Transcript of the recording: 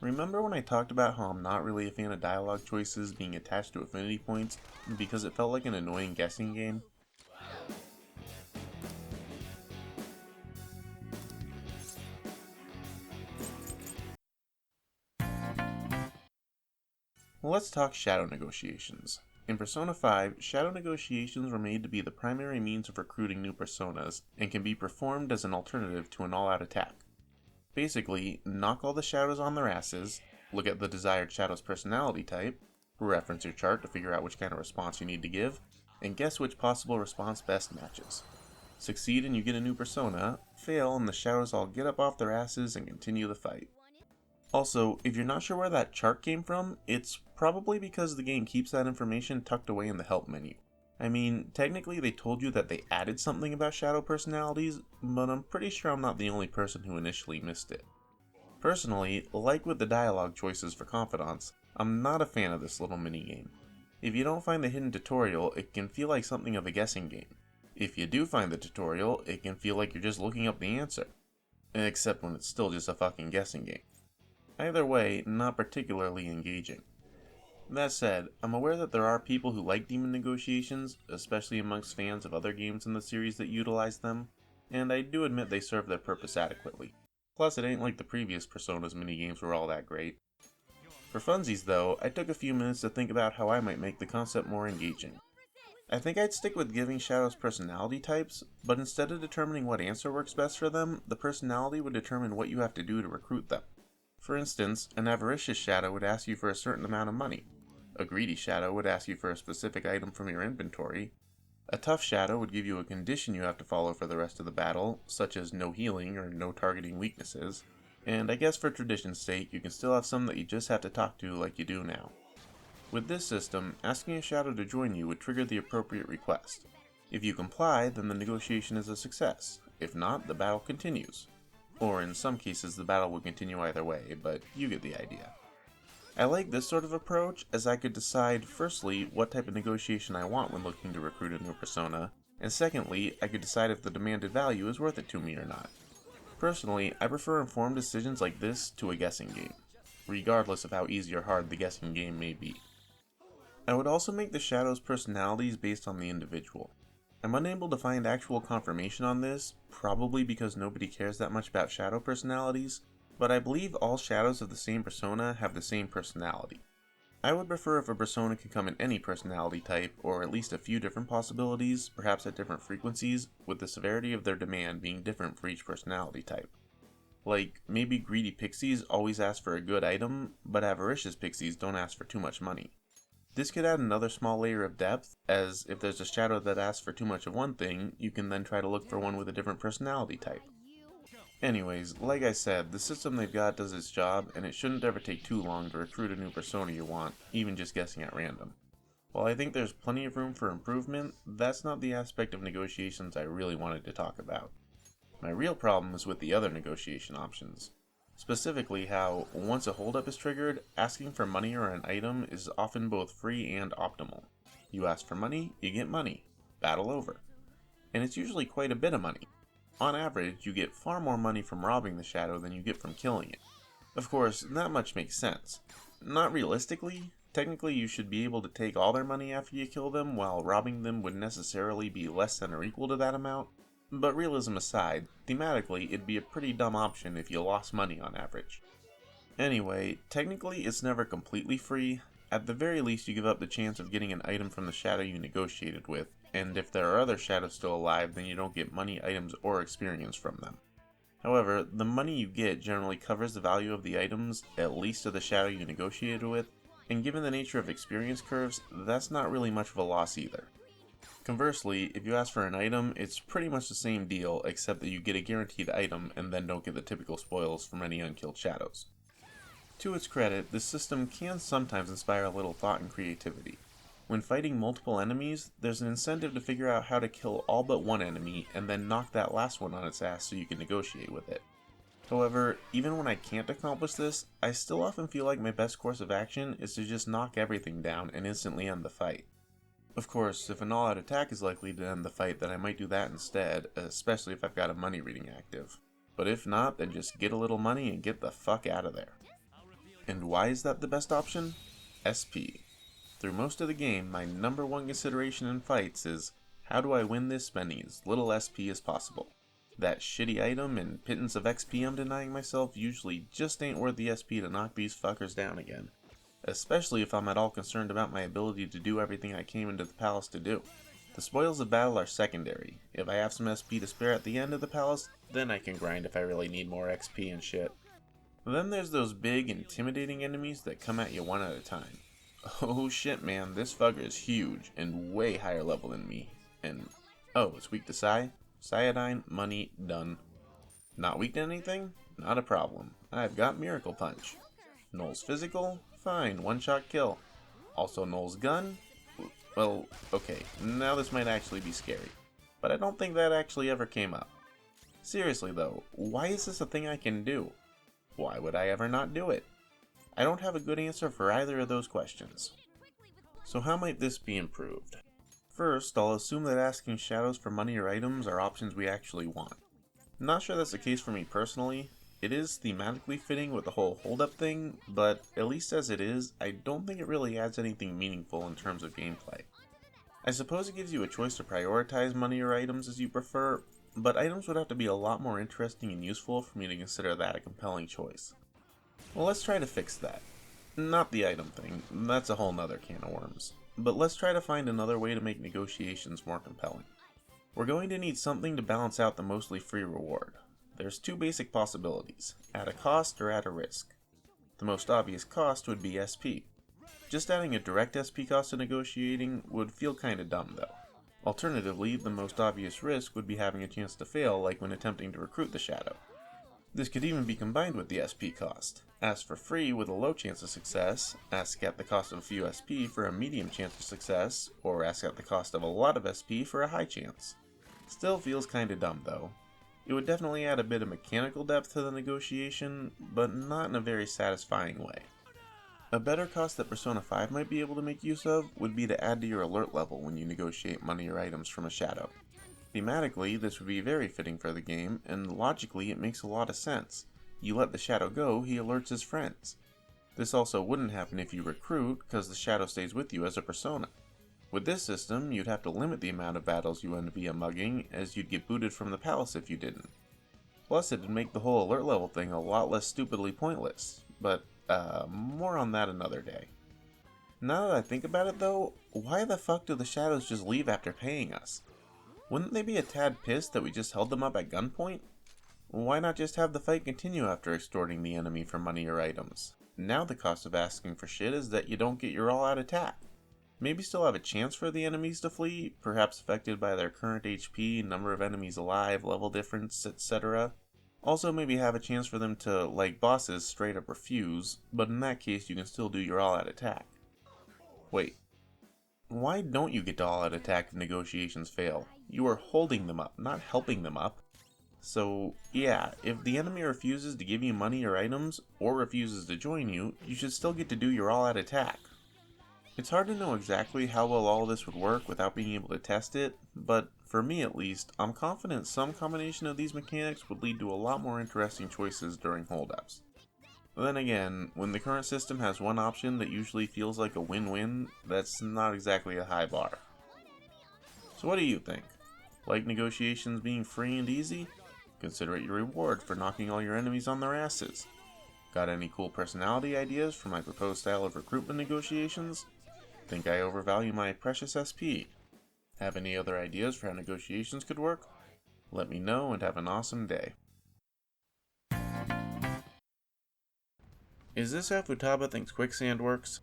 Remember when I talked about how I'm not really a fan of dialogue choices being attached to affinity points because it felt like an annoying guessing game? Well, let's talk shadow negotiations. In Persona 5, shadow negotiations were made to be the primary means of recruiting new personas and can be performed as an alternative to an all-out attack. Basically, knock all the shadows on their asses, look at the desired shadow's personality type, reference your chart to figure out which kind of response you need to give, and guess which possible response best matches. Succeed and you get a new persona, fail and the shadows all get up off their asses and continue the fight. Also, if you're not sure where that chart came from, it's probably because the game keeps that information tucked away in the help menu. I mean, technically they told you that they added something about shadow personalities, but I'm pretty sure I'm not the only person who initially missed it. Personally, like with the dialogue choices for confidants, I'm not a fan of this little minigame. If you don't find the hidden tutorial, it can feel like something of a guessing game. If you do find the tutorial, it can feel like you're just looking up the answer. Except when it's still just a fucking guessing game. Either way, not particularly engaging. That said, I'm aware that there are people who like demon negotiations, especially amongst fans of other games in the series that utilize them, and I do admit they serve their purpose adequately. Plus, it ain't like the previous Persona's minigames were all that great. For funsies though, I took a few minutes to think about how I might make the concept more engaging. I think I'd stick with giving shadows personality types, but instead of determining what answer works best for them, the personality would determine what you have to do to recruit them. For instance, an avaricious shadow would ask you for a certain amount of money. A greedy shadow would ask you for a specific item from your inventory. A tough shadow would give you a condition you have to follow for the rest of the battle, such as no healing or no targeting weaknesses. And I guess for tradition's sake, you can still have some that you just have to talk to like you do now. With this system, asking a shadow to join you would trigger the appropriate request. If you comply, then the negotiation is a success. If not, the battle continues. Or in some cases, the battle would continue either way, but you get the idea. I like this sort of approach, as I could decide, firstly, what type of negotiation I want when looking to recruit a new persona, and secondly, I could decide if the demanded value is worth it to me or not. Personally, I prefer informed decisions like this to a guessing game, regardless of how easy or hard the guessing game may be. I would also make the shadows' personalities based on the individual. I'm unable to find actual confirmation on this, probably because nobody cares that much about shadow personalities, but I believe all shadows of the same persona have the same personality. I would prefer if a persona could come in any personality type, or at least a few different possibilities, perhaps at different frequencies, with the severity of their demand being different for each personality type. Like, maybe greedy pixies always ask for a good item, but avaricious pixies don't ask for too much money. This could add another small layer of depth, as if there's a shadow that asks for too much of one thing, you can then try to look for one with a different personality type. Anyways, like I said, the system they've got does its job, and it shouldn't ever take too long to recruit a new persona you want, even just guessing at random. While I think there's plenty of room for improvement, that's not the aspect of negotiations I really wanted to talk about. My real problem is with the other negotiation options. Specifically how, once a holdup is triggered, asking for money or an item is often both free and optimal. You ask for money, you get money. Battle over. And it's usually quite a bit of money. On average, you get far more money from robbing the shadow than you get from killing it. Of course, that much makes sense. Not realistically, technically you should be able to take all their money after you kill them, while robbing them would necessarily be less than or equal to that amount. But realism aside, thematically it'd be a pretty dumb option if you lost money on average. Anyway, technically it's never completely free. At the very least you give up the chance of getting an item from the shadow you negotiated with, and if there are other shadows still alive then you don't get money, items, or experience from them. However, the money you get generally covers the value of the items, at least to the shadow you negotiated with, and given the nature of experience curves, that's not really much of a loss either. Conversely, if you ask for an item, it's pretty much the same deal, except that you get a guaranteed item and then don't get the typical spoils from any unkilled shadows. To its credit, this system can sometimes inspire a little thought and creativity. When fighting multiple enemies, there's an incentive to figure out how to kill all but one enemy and then knock that last one on its ass so you can negotiate with it. However, even when I can't accomplish this, I still often feel like my best course of action is to just knock everything down and instantly end the fight. Of course, if an all-out attack is likely to end the fight, then I might do that instead, especially if I've got a money reading active. But if not, then just get a little money and get the fuck out of there. And why is that the best option? SP. Through most of the game, my number one consideration in fights is, how do I win this spending as little SP as possible? That shitty item and pittance of XP I'm denying myself usually just ain't worth the SP to knock these fuckers down again. Especially if I'm at all concerned about my ability to do everything I came into the palace to do. The spoils of battle are secondary. If I have some SP to spare at the end of the palace, then I can grind if I really need more XP and shit. Then there's those big, intimidating enemies that come at you one at a time. Oh shit man, this fucker is huge and way higher level than me. And oh, it's weak to Psi? Iodine, money, done. Not weak to anything? Not a problem. I've got Miracle Punch. Null's physical? Fine, one-shot kill. Also Null's gun? Well, okay, now this might actually be scary. But I don't think that actually ever came up. Seriously though, why is this a thing I can do? Why would I ever not do it? I don't have a good answer for either of those questions. So how might this be improved? First, I'll assume that asking shadows for money or items are options we actually want. I'm not sure that's the case for me personally. It is thematically fitting with the whole hold-up thing, but at least as it is, I don't think it really adds anything meaningful in terms of gameplay. I suppose it gives you a choice to prioritize money or items as you prefer, but items would have to be a lot more interesting and useful for me to consider that a compelling choice. Well, let's try to fix that. Not the item thing, that's a whole nother can of worms. But let's try to find another way to make negotiations more compelling. We're going to need something to balance out the mostly free reward. There's two basic possibilities, at a cost or at a risk. The most obvious cost would be SP. Just adding a direct SP cost to negotiating would feel kinda dumb though. Alternatively, the most obvious risk would be having a chance to fail like when attempting to recruit the shadow. This could even be combined with the SP cost. Ask for free with a low chance of success, ask at the cost of a few SP for a medium chance of success, or ask at the cost of a lot of SP for a high chance. Still feels kinda dumb though. It would definitely add a bit of mechanical depth to the negotiation, but not in a very satisfying way. A better cost that Persona 5 might be able to make use of would be to add to your alert level when you negotiate money or items from a shadow. Thematically, this would be very fitting for the game, and logically it makes a lot of sense. You let the shadow go, he alerts his friends. This also wouldn't happen if you recruit, because the shadow stays with you as a persona. With this system, you'd have to limit the amount of battles you end up mugging, as you'd get booted from the palace if you didn't. Plus, it'd make the whole alert level thing a lot less stupidly pointless, but more on that another day. Now that I think about it though, why the fuck do the shadows just leave after paying us? Wouldn't they be a tad pissed that we just held them up at gunpoint? Why not just have the fight continue after extorting the enemy for money or items? Now the cost of asking for shit is that you don't get your all-out attack. Maybe still have a chance for the enemies to flee, perhaps affected by their current HP, number of enemies alive, level difference, etc. Also maybe have a chance for them to, like bosses, straight up refuse, but in that case you can still do your all-out attack. Wait. Why don't you get to all-out attack if negotiations fail? You are holding them up, not helping them up. So, yeah, if the enemy refuses to give you money or items, or refuses to join you, you should still get to do your all-out attack. It's hard to know exactly how well all this would work without being able to test it, but for me at least, I'm confident some combination of these mechanics would lead to a lot more interesting choices during holdups. Then again, when the current system has one option that usually feels like a win-win, that's not exactly a high bar. So what do you think? Like negotiations being free and easy? Consider it your reward for knocking all your enemies on their asses. Got any cool personality ideas for my proposed style of recruitment negotiations? Think I overvalue my precious SP? Have any other ideas for how negotiations could work? Let me know and have an awesome day. Is this how Futaba thinks quicksand works?